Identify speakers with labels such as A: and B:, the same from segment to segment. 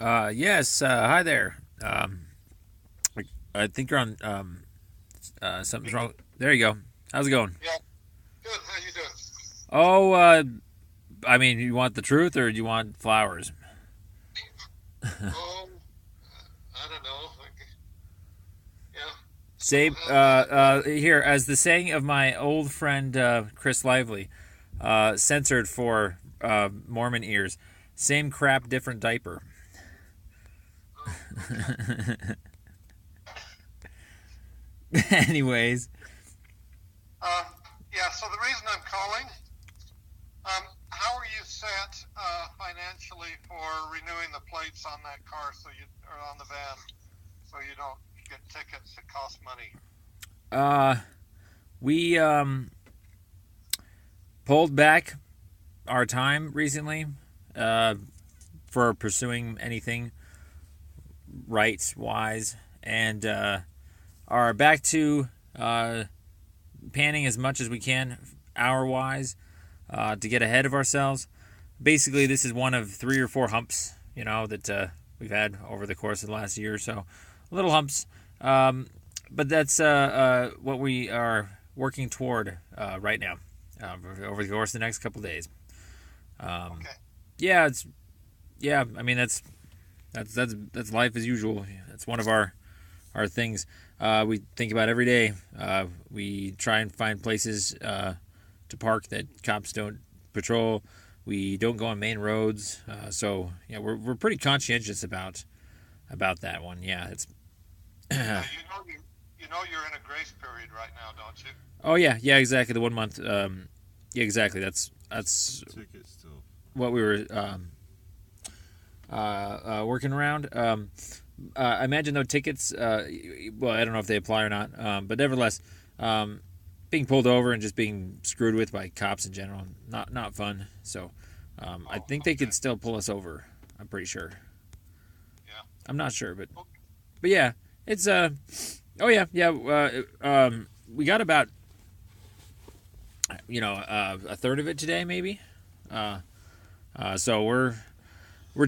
A: Yes. Hi there. I think you're on. Something's wrong. There you go. How's it going?
B: Yeah, good. How you doing?
A: Oh, I mean, you want the truth or do you want flowers?
B: Oh, I don't know. Yeah. So
A: Say,
B: how can I?
A: here, as the saying of my old friend Chris Lively, censored for Mormon ears. Same crap, different diaper.
B: Oh, okay.
A: Anyways,
B: Um, yeah. So the reason I'm calling, how are you set financially for renewing the plates on that car so you or on the van so you don't get tickets that cost money?
A: uh, we pulled back our time recently uh, for pursuing anything rights wise, and are back to panning as much as we can hour wise to get ahead of ourselves. Basically, this is one of three or four humps, that we've had over the course of the last year or so. Little humps, but that's what we are working toward right now over the course of the next couple of days. Um,
B: Okay.
A: yeah, it's yeah. I mean, that's life as usual. That's one of our things we think about every day. We try and find places to park that cops don't patrol. We don't go on main roads, so yeah, we're pretty conscientious about that one. Yeah, it's
B: Yeah. You know you're in a grace period right now, don't you?
A: oh yeah, exactly, the 1 month. Yeah, exactly. That's
C: Ticket still.
A: what we were working around. I imagine though tickets. Well, I don't know if they apply or not, but nevertheless, um, being pulled over and just being screwed with by cops in general, not fun. So, I
B: Oh,
A: think they
B: okay.
A: could still pull us over. I'm pretty sure.
B: Yeah.
A: I'm not sure, but
B: Okay.
A: yeah, it's oh yeah. We got about a third of it today, maybe. Uh, so we're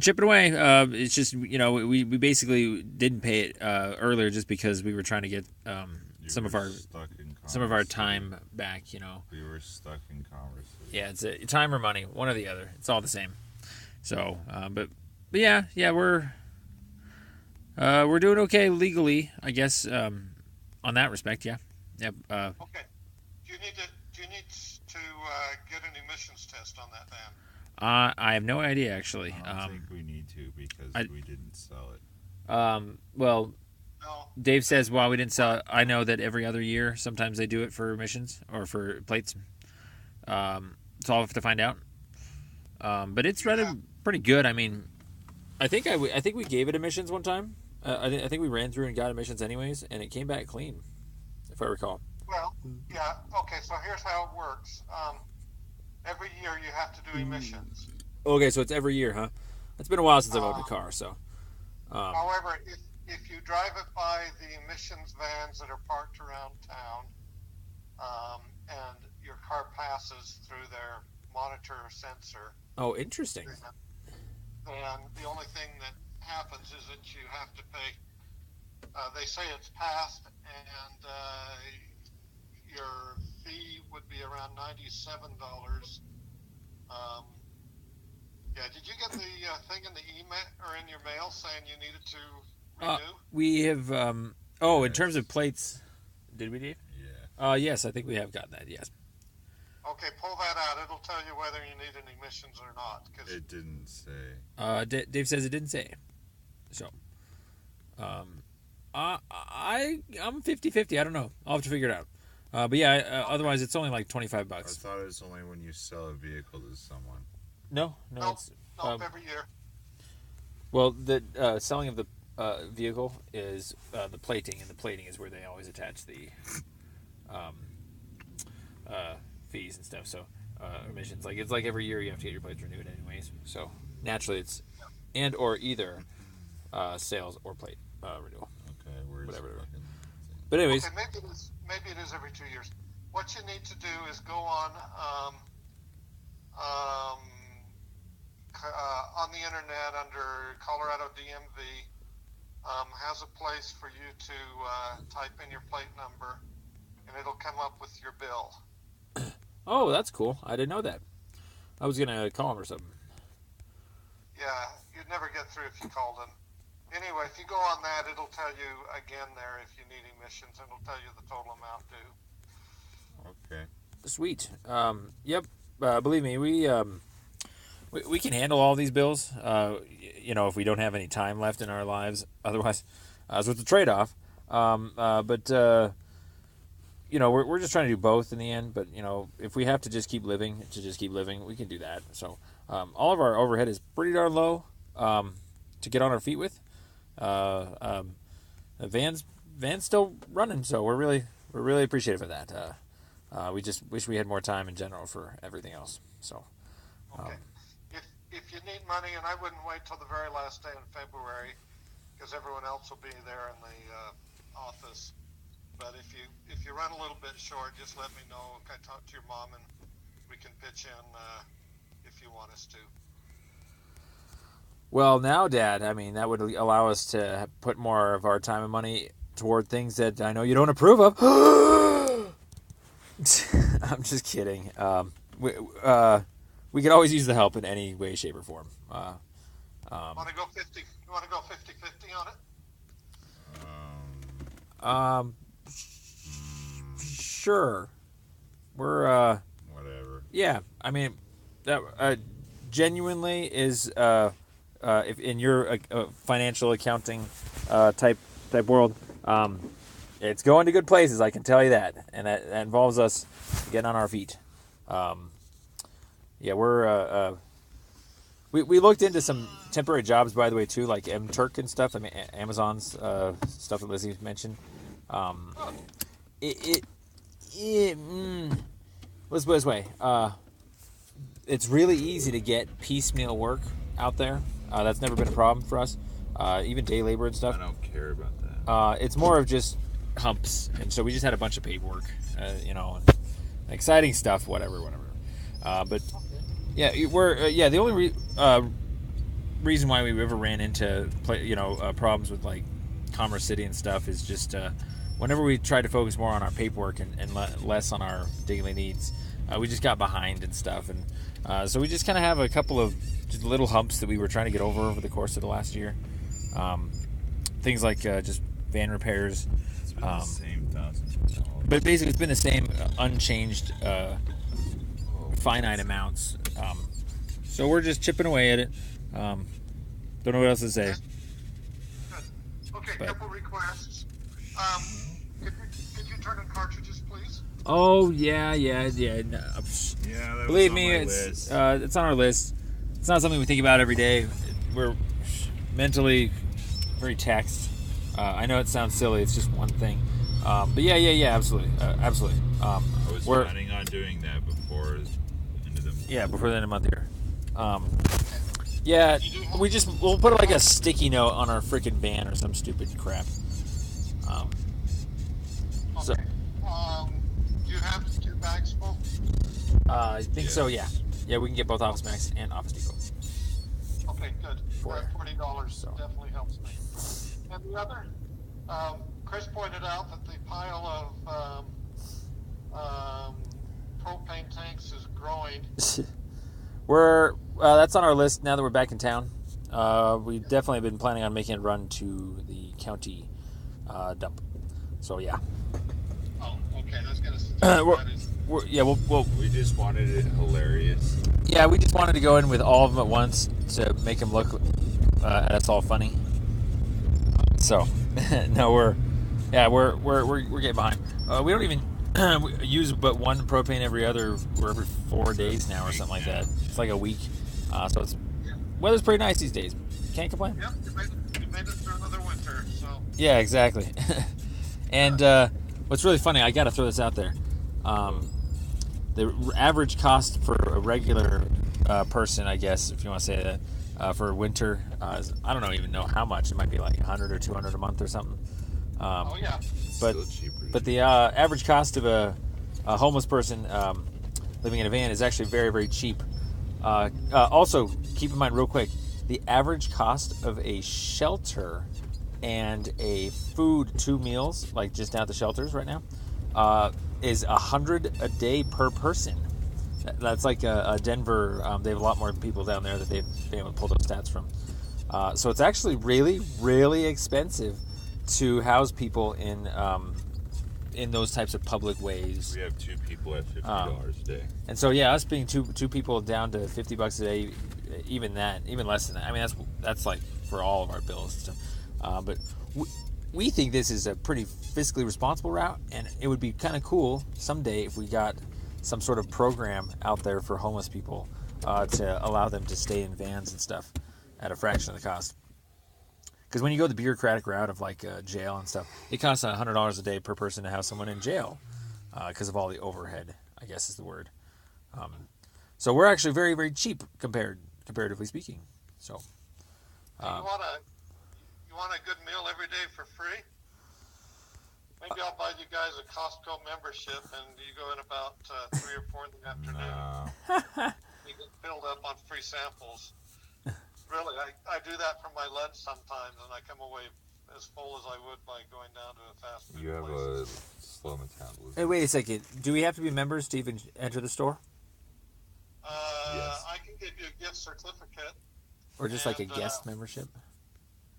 A: chipping away. It's just we basically didn't pay it earlier just because we were trying to get
C: You
A: some
C: were
A: of our
C: stuck in
A: some of our
C: Commerce City.
A: time back.
C: We were stuck in Commerce City.
A: Yeah, it's time or money, one or the other. It's all the same. So, but yeah, we're doing okay legally, I guess. On that respect, yeah, yep.
B: Okay. Do you need to get an emissions test on that van?
A: I have no idea actually.
C: I don't think we need to because
A: I
C: we didn't sell it.
A: well,
B: No.
A: Dave says while we didn't sell it, I know that every other year sometimes they do it for emissions or for plates. So I'll have to find out. But it's
B: Yeah.
A: running pretty good. I mean, I think we gave it emissions one time. I think we ran through and got emissions anyways, and it came back clean, if I recall.
B: Well, yeah. Okay. So here's how it works. Every year you have to do emissions.
A: Okay, so it's every year, huh? It's been a while since I've owned a
B: Uh,
A: car, so um,
B: However, if you drive it by the emissions vans that are parked around town, and your car passes through their monitor sensor,
A: oh, interesting.
B: then the only thing that happens is that you have to pay. They say it's passed, and your fee would be around $97. Um, yeah, did you get the thing in the email or in your mail saying you needed to renew?
A: We have. Oh, in terms of
C: Yes.
A: plates, did we, Dave?
C: Yeah.
A: Yes, I think we have gotten that. Yes.
B: Okay, pull that out. It'll tell you whether you need any emissions or not. Because
C: It didn't say.
A: Dave says it didn't say. So, um, I'm 50-50. I don't know. I'll have to figure it out. But yeah,
B: okay,
A: otherwise it's only like 25
C: I
A: bucks.
C: thought it was only when you sell a vehicle to someone.
A: No,
B: nope,
A: it's
B: nope, every year.
A: well, the selling of the vehicle is the plating, and the plating is where they always attach the um, fees and stuff. So emissions, like it's like every year you have to get your plates renewed, anyways. So naturally, it's and or either sales or plate renewal,
C: Okay, where's the
A: whatever.
C: fucking
A: But
B: Okay,
A: anyways,
B: maybe it is every 2 years. What you need to do is go on um, on the internet under Colorado DMV has a place for you to type in your plate number, and it'll come up with your bill.
A: Oh, that's cool. I didn't know that. I was gonna call him or something.
B: Yeah, you'd never get through if you called them. Anyway, if you go on that, it'll tell you again there if you need emissions, and it'll tell you the total amount due.
C: Okay.
A: Sweet. Yep. Believe me, we can handle all these bills. If we don't have any time left in our lives, otherwise, so it's a trade-off. But we're just trying to do both in the end. But if we have to just keep living, we can do that. So all of our overhead is pretty darn low to get on our feet with. The van's still running, so we're really appreciative of that. We just wish we had more time in general for everything else. So.
B: Okay. If you need money, and I wouldn't wait till the very last day in February, because everyone else will be there in the office. But if you run a little bit short, just let me know. I talk to your mom, and we can pitch in if you want us to.
A: Well, now, Dad, I mean, that would allow us to put more of our time and money toward things that I know you don't approve of. I'm just kidding. We could always use the help in any way, shape, or form.
B: Want to go 50? You want to go 50-50 on it?
A: Sure. We're
C: Whatever.
A: Yeah, I mean, that genuinely is if in your financial accounting type world, it's going to good places. I can tell you that, and that involves us getting on our feet. Yeah, we looked into some temporary jobs, by the way, too, like MTurk and stuff. I mean, Amazon's stuff that Lizzie mentioned. Let's put it this way. It's really easy to get piecemeal work out there. That's never been a problem for us. Even day labor and stuff.
C: I don't care about that.
A: It's more of just humps, and so we just had a bunch of paperwork, exciting stuff, whatever. But yeah, the only reason why we ever ran into problems with like Commerce City and stuff is just whenever we tried to focus more on our paperwork and less on our daily needs, we just got behind and stuff, and so we just kind of have a couple of just little humps that we were trying to get over the course of the last year. Things like just van repairs.
C: It's been the same $1,000.
A: But basically, it's been the same unchanged finite amounts. So we're just chipping away at it. Don't know what else to say.
B: Good. Okay,
A: But-
B: couple requests. Could you turn in cartridges, please?
A: Oh yeah. No,
C: Yeah, that
A: believe
C: was on
A: me,
C: my
A: it's
C: list.
A: it's on our list. It's not something we think about every day. We're mentally very taxed. I know it sounds silly. It's just one thing. But yeah, absolutely.
C: I was
A: we're-
C: planning on doing that before the end of the month.
A: Yeah, before the end of the month here. Yeah, we'll put like a sticky note on our freaking van or some stupid crap. So
B: Okay. Do you have 2 bags full?
A: I think so. Yeah,
C: Yes.
A: yeah, we can get both Office Max and Office Depot.
B: Okay, good.
A: For-
B: That $40
A: so.
B: definitely helps me. And the other, Chris pointed out that the pile of propane tanks is growing.
A: We're that's on our list now that we're back in town. We definitely been planning on making a run to the county dump. So yeah,
B: Oh, okay. I was going to suggest
A: we're-
B: that is.
C: We just wanted it hilarious.
A: we just wanted to go in with all of them at once to make them look that's all funny. So no, we're getting behind. We don't even use but one propane every 4 days now or something like that. It's like a week. So it's weather's pretty nice these days. Can't complain.
B: Yep, you made it through another winter, so.
A: Yeah, exactly. And what's really funny, I got to throw this out there. The average cost for a regular person, I guess, if you want to say that, for winter, is, I don't even know how much. It might be like 100 or 200 a month or something.
B: Oh, yeah.
A: But
C: Still cheaper.
A: but the average cost of a homeless person living in a van is actually very, very cheap. Also, keep in mind real quick, the average cost of a shelter and a food, 2 meals, like just down at the shelters right now, is $100 a day per person. That's like a Denver. They have a lot more people down there that they've been able to pull those stats from. So it's actually really, really expensive to house people in those types of public ways.
C: We have 2 people at $50 a day.
A: And so us being two people down to $50 a day, even less than that. I mean that's like for all of our bills and stuff. But we think this is a pretty fiscally responsible route, and it would be kind of cool someday if we got some sort of program out there for homeless people to allow them to stay in vans and stuff at a fraction of the cost. Because when you go the bureaucratic route of like jail and stuff, it costs $100 a day per person to have someone in jail because of all the overhead, I guess is the word. So we're actually very, very cheap comparatively speaking. So
B: you want a good meal every day for free? Maybe I'll buy you guys a Costco membership, and you go in about 3 or 4 in the afternoon. You get filled up on free samples. Really, I do that for my lunch sometimes, and I come away as full as I would by going down to a fast food
C: You have
B: place.
C: a slow metabolism.
A: hey, wait a second. Do we have to be members to even enter the store,
C: Yes.
B: I can give you a gift certificate,
A: or just like a
B: And,
A: guest membership?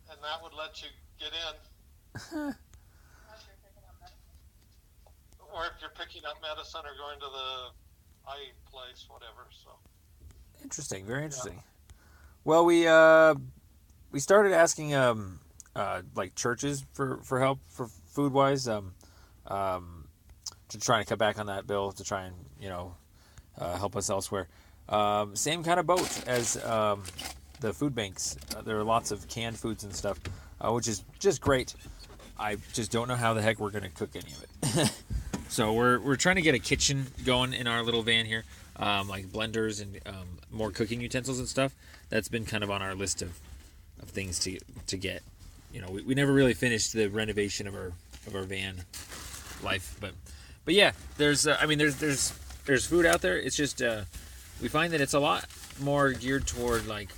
B: and that would let you get in. Or if you're picking up medicine or going to the eye place, whatever. So
A: Interesting, very interesting. Well, we started asking like churches for help for food wise, to try and cut back on that bill to try and help us elsewhere. Same kind of boat as the food banks. There are lots of canned foods and stuff, which is just great. I just don't know how the heck we're going to cook any of it. So we're trying to get a kitchen going in our little van here, like blenders and more cooking utensils and stuff. That's been kind of on our list of things to get. We never really finished the renovation of our van life, but yeah, there's there's food out there. It's just we find that it's a lot more geared toward like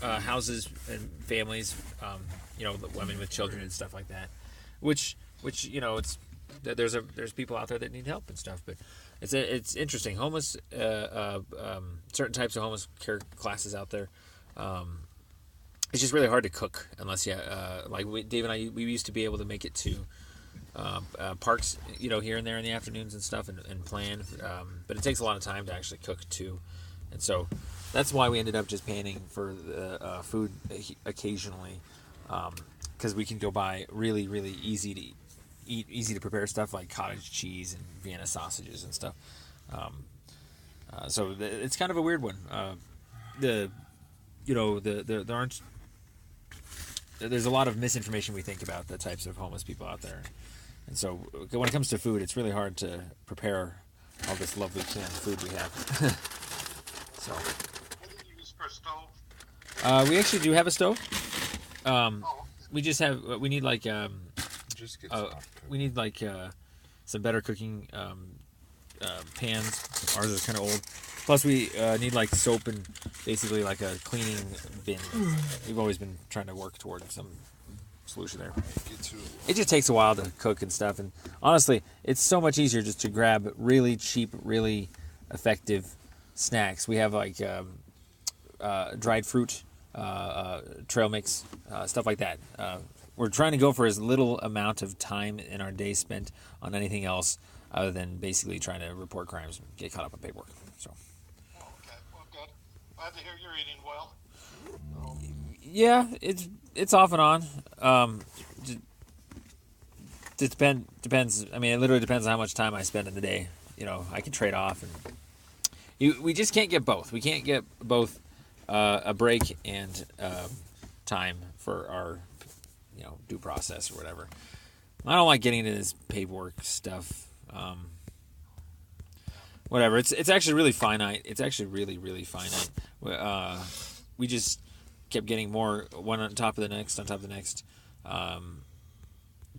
A: houses and families, the women with children and stuff like that, which it's there's people out there that need help and stuff, but it's interesting. Homeless, certain types of homeless care classes out there. It's just really hard to cook unless Dave and I, we used to be able to make it to parks, here and there in the afternoons and stuff, and plan. But it takes a lot of time to actually cook too, and so that's why we ended up just paying for the food occasionally, because we can go buy really, really easy to prepare stuff like cottage cheese and Vienna sausages and stuff. So it's kind of a weird one. There aren't. There's a lot of misinformation we think about the types of homeless people out there, and so when it comes to food, it's really hard to prepare all this lovely canned food we have. So
B: what do you use for a stove?
A: we actually do have a stove. We just have. We need like.
C: Just get soft cooked.
A: We need like some better cooking pans. Ours are kind of old. Plus, we need like soap and basically like a cleaning bin. We've always been trying to work toward some solution there. It just takes a while to cook and stuff. And honestly, it's so much easier just to grab really cheap, really effective snacks. We have like dried fruit, trail mix, stuff like that. We're trying to go for as little amount of time in our day spent on anything else other than basically trying to report crimes and get caught up on paperwork. So.
B: Okay, well, good. Glad to hear you're eating well.
A: Yeah, it's off and on. It depends. I mean, it literally depends on how much time I spend in the day. I can trade off, and we just can't get both. We can't get both a break and time for our due process or whatever. I don't like getting into this paperwork stuff. Whatever. It's actually really finite. It's actually really, really finite. We just kept getting more, one on top of the next, on top of the next.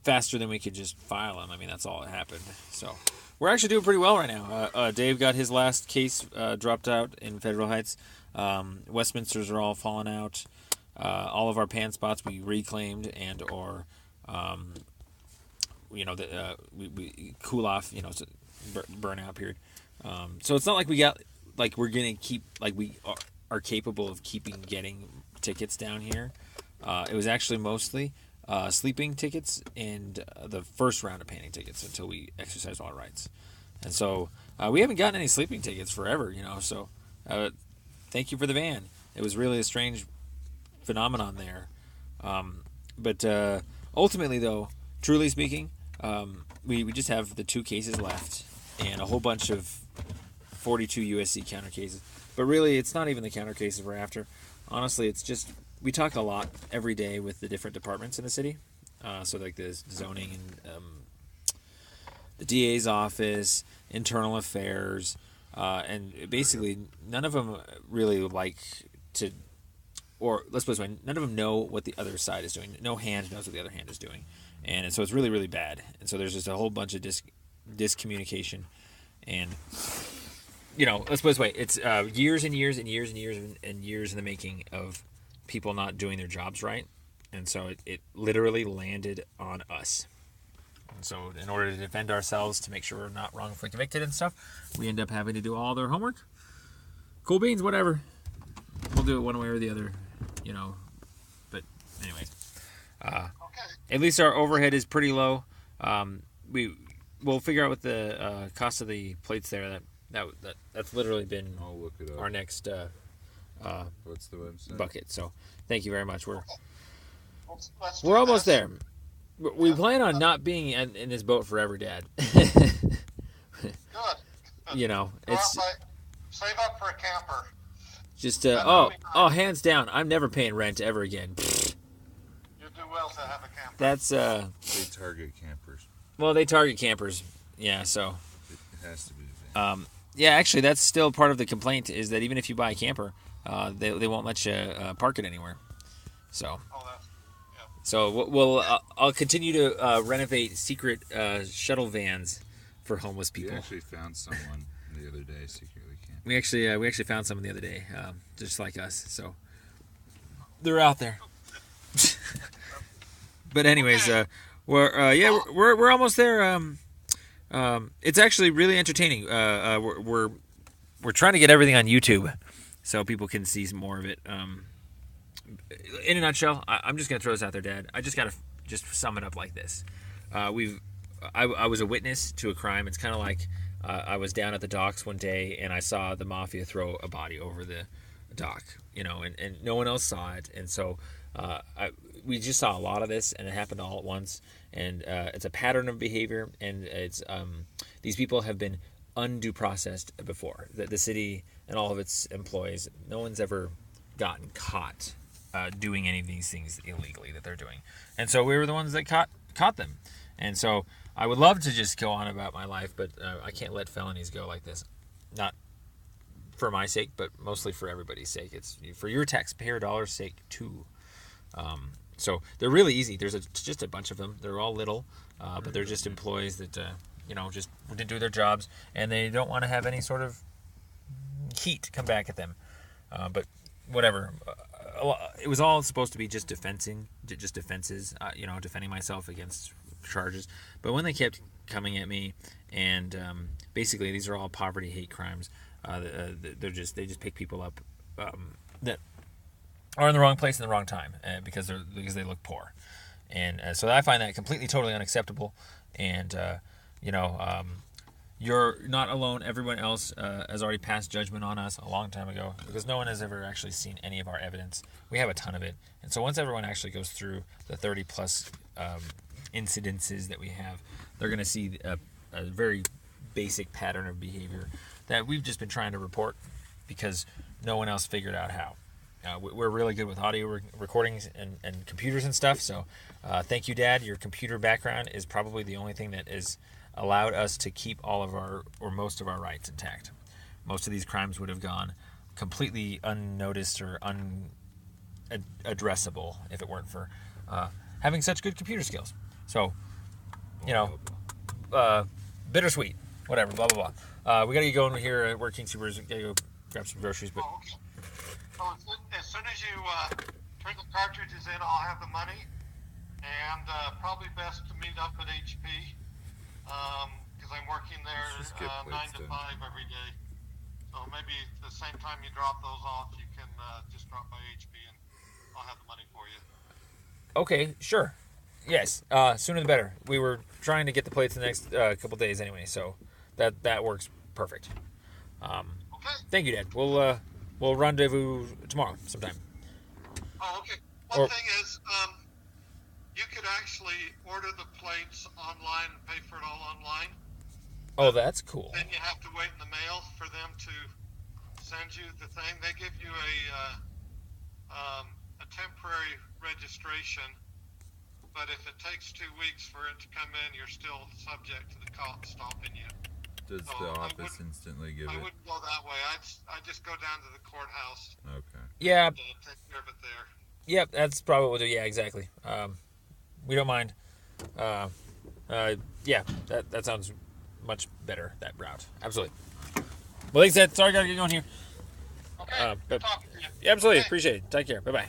A: faster than we could just file them. I mean, that's all that happened. So we're actually doing pretty well right now. Dave got his last case dropped out in Federal Heights. Westminsters are all falling out. All of our pan spots we reclaimed and or we cool off, burnout period. So it's not like we got like we're gonna keep like we are capable of getting tickets down here. It was actually mostly sleeping tickets and the first round of panning tickets until we exercised all our rights. And so we haven't gotten any sleeping tickets forever, so thank you for the van. It was really a strange phenomenon there. But ultimately, though, truly speaking, we just have the 2 cases left and a whole bunch of 42 USC counter cases. But really, it's not even the counter cases we're after. Honestly, it's just we talk a lot every day with the different departments in the city. So like the zoning and the DA's office, internal affairs, and basically none of them really like to, or let's put it this way, none of them know what the other side is doing. No hand knows what the other hand is doing. And so it's really, really bad. And so there's just a whole bunch of discommunication. And, let's put it this way. It's years and years and years and years and years in the making of people not doing their jobs right. And so it literally landed on us. And so in order to defend ourselves, to make sure we're not wrongfully convicted and stuff, we end up having to do all their homework. Cool beans, whatever. We'll do it one way or the other, But anyways, at least our overhead is pretty low. We'll figure out what the cost of the plates there. That's literally been
C: I'll look it up.
A: our next
C: What's the website?
A: bucket. So thank you very much.
B: Let's do
A: We're almost
B: this.
A: there. We plan on not being in this boat forever, Dad.
B: Good.
A: It's
B: Save up for a camper.
A: just hands down, I'm never paying rent ever again.
B: You do well to have a camper.
A: That's
C: They target campers.
A: well, they target campers. Yeah, so
C: It has to be a van.
A: yeah, actually, that's still part of the complaint is that even if you buy a camper, they won't let you park it anywhere. So. So I'll continue to renovate secret shuttle vans for homeless
C: We
A: people.
C: actually found someone the other day secretly camping.
A: We actually found someone the other day, just like us. So they're out there. But anyways, we're almost there. It's actually really entertaining. We're trying to get everything on YouTube, so people can see some more of it. In a nutshell, I'm just gonna throw this out there, Dad. I just gotta just sum it up like this. I was a witness to a crime. It's kind of like I was down at the docks one day and I saw the mafia throw a body over the dock, and no one else saw it. And so we just saw a lot of this, and it happened all at once. And it's a pattern of behavior, and it's these people have been undue processed before. The city and all of its employees, no one's ever gotten caught doing any of these things illegally that they're doing. And so we were the ones that caught them. And so I would love to just go on about my life, but I can't let felonies go like this. Not for my sake, but mostly for everybody's sake. It's for your taxpayer dollars' sake too. So they're really easy. There's just a bunch of them. They're all little, but they're just employees that just didn't do their jobs, and they don't want to have any sort of heat come back at them. But whatever. It was all supposed to be just defenses, defending myself against charges. But when they kept coming at me, and basically these are all poverty hate crimes, they just pick people up that are in the wrong place in the wrong time because they look poor, and so I find that completely totally unacceptable. And you're not alone. Everyone else has already passed judgment on us a long time ago because no one has ever actually seen any of our evidence. We have a ton of it. And so once everyone actually goes through the 30 plus incidences that we have, they're going to see a very basic pattern of behavior that we've just been trying to report because no one else figured out how. We're really good with audio recordings and computers and stuff. So thank you, Dad. Your computer background is probably the only thing that is allowed us to keep all of our or most of our rights intact. Most of these crimes would have gone completely unnoticed or unaddressable if it weren't for having such good computer skills. So you know, bittersweet, whatever, blah blah blah. We gotta get going here at Working Supers. Gotta go grab some groceries, but
B: Oh, okay. So as soon as you turn the cartridges in, I'll have the money, and probably best to meet up at HP because I'm working there
C: Let's just get
B: 9
C: plates
B: to
C: done.
B: 5 every day. So maybe the same time you drop those off, you can just drop by HP and I'll have the money for you.
A: okay, sure, yes, sooner the better. We were trying to get the plates the next couple days anyway, so that works perfect.
B: Okay.
A: Thank you, Dad. We'll rendezvous tomorrow sometime.
B: Oh, okay.
A: Or-
B: One thing is, you could actually order the plates online and pay for it all online.
A: Oh, that's cool.
B: Then you have to wait in the mail for them to send you the thing. They give you a temporary registration, but if it takes 2 weeks for it to come in, you're still subject to the cops stopping you.
C: Does
B: So
C: the
B: I
C: office instantly give
B: I
C: it?
B: wouldn't go that way. I just go down to the courthouse
C: Okay.
A: Yeah,
B: and take care of it there.
A: yep, that's probably what we'll do. Yeah, exactly. We don't mind. Yeah, that sounds much better, that route. Absolutely. Well, like I said, sorry, I gotta get going here.
B: Okay.
A: But
B: Good talking to you.
A: yeah, absolutely,
B: Okay.
A: appreciate it. Take care. Bye bye.